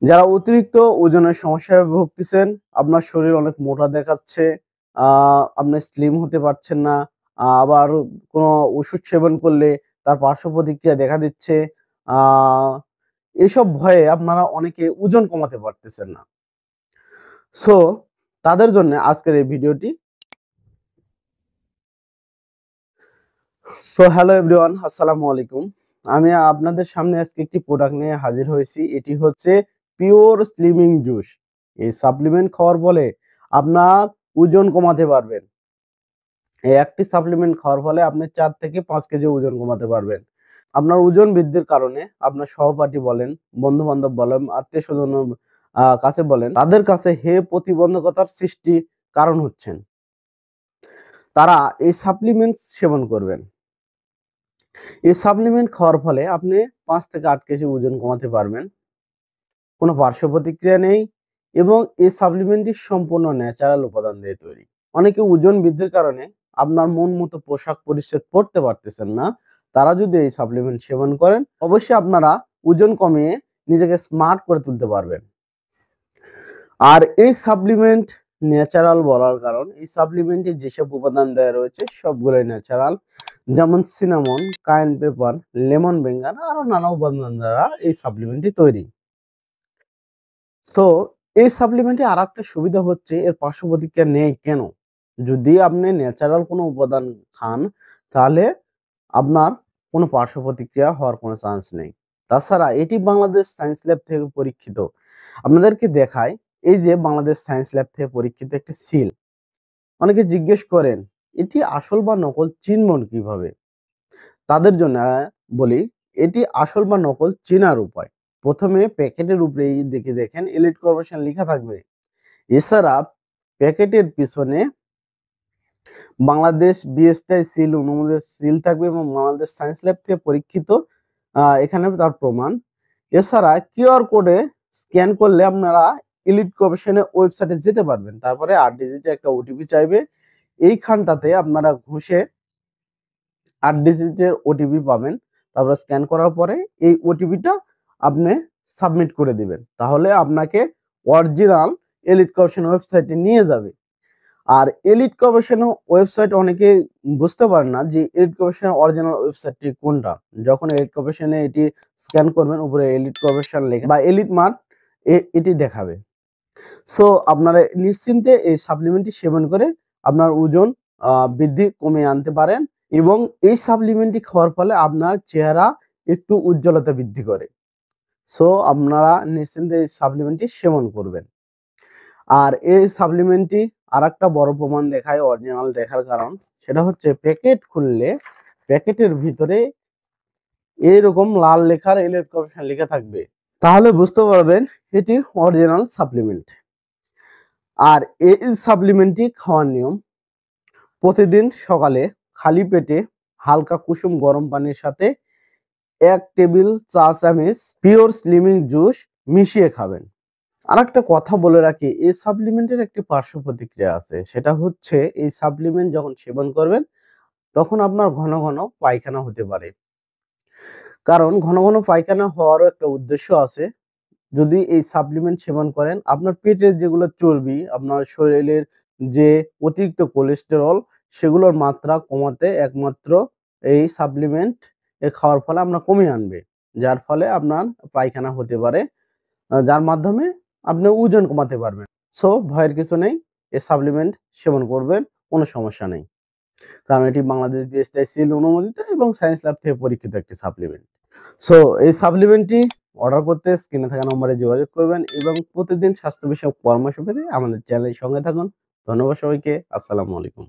যারা অতিরিক্ত ওজনের সমস্যায় ভুগতেছেন, আপনার শরীর অনেক মোটা দেখাচ্ছে, আপনি স্লিম হতে পারছেন না, আবার কোনো ওষুধ সেবন করলে তার পার্শ্ব প্রতিক্রিয়া দেখা দিচ্ছে। আ এসব ভয়ে আপনারা অনেকে ওজন কমাতে পারতেছেন না। সো তাদের জন্য আজকের এই ভিডিওটি। সো হ্যালো এভরিওয়ান, আসসালামু আলাইকুম। আমি আপনাদের সামনে আজকে একটি প্রোডাক্ট নিয়ে হাজির হয়েছি। এটি হচ্ছে পিওর স্লিমিং জুস। এই সাপ্লিমেন্ট খাওয়ার ফলে আপনার ওজন কমাতে পারবেন। এই একটি সাপ্লিমেন্ট খাওয়ার ফলে আপনি ৪ থেকে ৫ কেজি ওজন কমাতে পারবেন। আপনার ওজন বৃদ্ধির কারণে আপনার সহপাঠী বলেন, বন্ধু-বান্ধব বলেন, আত্মীয়স্বজন কাছে বলেন, তাদের কাছে প্রতিবন্ধকতার সৃষ্টি কারণ হচ্ছেন। তারা এই সাপ্লিমেন্ট সেবন করবেন। এই সাপ্লিমেন্ট খাওয়ার ফলে আপনি ৫ থেকে ৮ কেজি ওজন কমাতে পারবেন। কোনো পার্শ্ব প্রতিক্রিয়া নেই এবং এই সাপ্লিমেন্টটি সম্পূর্ণ ন্যাচারাল উপাদান দিয়ে তৈরি। অনেকে ওজন বৃদ্ধির কারণে আপনার মন মতো পোশাক পরিচ্ছদ পরতে পারতেছেন না। তারা যদি এই সাপ্লিমেন্ট সেবন করেন, অবশ্যই আপনারা ওজন কমিয়ে নিজেকে স্মার্ট করে তুলতে পারবেন। আর এই সাপ্লিমেন্ট ন্যাচারাল বলার কারণ, এই সাপ্লিমেন্টে যেসব উপাদান দেওয়া রয়েছে সবগুলোই ন্যাচারাল। যেমন সিনামন, কায়েন পেপার, লেমন ভেঙ্গার আরো নানা উপাদান দ্বারা এই সাপ্লিমেন্টটি তৈরি। সো এই সাপ্লিমেন্টে আরেকটা সুবিধা হচ্ছে এর পার্শ্ব প্রতিক্রিয়া নেই কেন? যদি আপনি ন্যাচারাল কোনো উপাদান খান তাহলে আপনার কোনো পার্শ্ব প্রতিক্রিয়া হওয়ার কোনো চান্স নেই। তাছাড়া এটি বাংলাদেশ সায়েন্স ল্যাব থেকে পরীক্ষিত। আপনাদেরকে দেখাই, এই যে বাংলাদেশ সায়েন্স ল্যাব থেকে পরীক্ষিত একটি সিল। অনেকে জিজ্ঞেস করেন এটি আসল বা নকল চিনবেন কিভাবে? তাদের জন্য বলি, এটি আসল বা নকল চেনার উপায়। প্রথমে প্যাকেটের উপরে এই দিকে দেখেন এলিট কর্পোরেশন লেখা থাকবে। এছাড়া প্যাকেটের পিছনে বাংলাদেশ বিএসটিআই সিল অনুমোদিত সিল থাকবে এবং বাংলাদেশ সায়েন্স ল্যাব থেকে পরীক্ষিত, এখানে তার প্রমাণ। এছাড়া কিউআর কোডে স্ক্যান করলে আপনারা এলিট কর্পোরেশনের ওয়েবসাইটে যেতে পারবেন। তারপরে ৮ ডিজিটের একটা ওটিপি চাইবে। এইখানটাতে আপনারা ঘুষে ৮ ডিজিটের ওটিপি পাবেন। তারপরে স্ক্যান করার পরে এই ওটিপিটা আপনি সাবমিট করে দিবেন। তাহলে আপনাকে অরিজিনাল এলিট কর্পোরেশন ওয়েবসাইটে নিয়ে যাবে। আর এলিট কর্পোরেশনের ওয়েবসাইট অনেকে বুঝতে পারে না যে এলিট কর্পোরেশনের অরিজিনাল ওয়েবসাইটটি কোনটা। যখন এলিট কর্পোরেশনে এটি স্ক্যান করবেন উপরে এলিট কর্পোরেশন লেখা বা এলিট মার্ট এটি দেখাবে। সো আপনারা নিশ্চিন্তে এই সাপ্লিমেন্টটি সেবন করে আপনার ওজন বৃদ্ধি কমিয়ে আনতে পারেন এবং এই সাপ্লিমেন্টটি খাওয়ার ফলে আপনার চেহারা একটু উজ্জ্বলতা বৃদ্ধি করে। সো আপনারা নিশ্চিন্তে এই সাপ্লিমেন্টটি সেবন করবেন। আর এই সাপ্লিমেন্টটি আরেকটা বড় প্রমাণ দেখায় অরিজিনাল দেখার কারণ, সেটা হচ্ছে প্যাকেট খুললে প্যাকেটের ভিতরে এরকম লাল লেখার এলিট কর্পোরেশন লেখা থাকবে। তাহলে বুঝতে পারবেন এটি অরিজিনাল সাপ্লিমেন্ট। আর এই সাপ্লিমেন্টটি খাওয়ার নিয়ম, প্রতিদিন সকালে খালি পেটে হালকা কুসুম গরম পানির সাথে ১ টেবিল চা চামচ পিওর স্লিমিং জুস মিশিয়ে খাবেন। আরেকটা কথা বলে রাখি, এই সাপ্লিমেন্টের একটি পার্শ্ব প্রতিক্রিয়া আছে। সেটা হচ্ছে এই সাপ্লিমেন্ট যখন সেবন করবেন তখন আপনার ঘন ঘন পায়খানা হতে পারে। কারণ ঘন ঘন পায়খানা হওয়ারও একটা উদ্দেশ্য আছে। যদি এই সাপ্লিমেন্ট সেবন করেন আপনার পেটের যেগুলো চর্বি, আপনার শরীরের যে অতিরিক্ত কোলেস্টেরল সেগুলোর মাত্রা কমাতে একমাত্র এই সাপ্লিমেন্ট খাওয়ার ফলে আপনার কমিয়ে আনবে। যার ফলে আপনার পায়খানা হতে পারে, যার মাধ্যমে আপনি ওজন কমাতে পারবেন। সো ভয়ের কিছু নেই, এই সাপ্লিমেন্ট সেবন করবেন, কোনো সমস্যা নেই। কারণ এটি বাংলাদেশ বিএসটিআই সিল অনুমোদিত এবং সায়েন্স ল্যাব থেকে পরীক্ষিত একটি সাপ্লিমেন্ট। সো এই সাপ্লিমেন্টটি অর্ডার করতে স্ক্রিনে থাকা নম্বরে যোগাযোগ করবেন এবং প্রতিদিন স্বাস্থ্য বিষয়ক পরামর্শ পেতে আমাদের চ্যানেলের সঙ্গে থাকুন। ধন্যবাদ সবাইকে। আসসালামু আলাইকুম।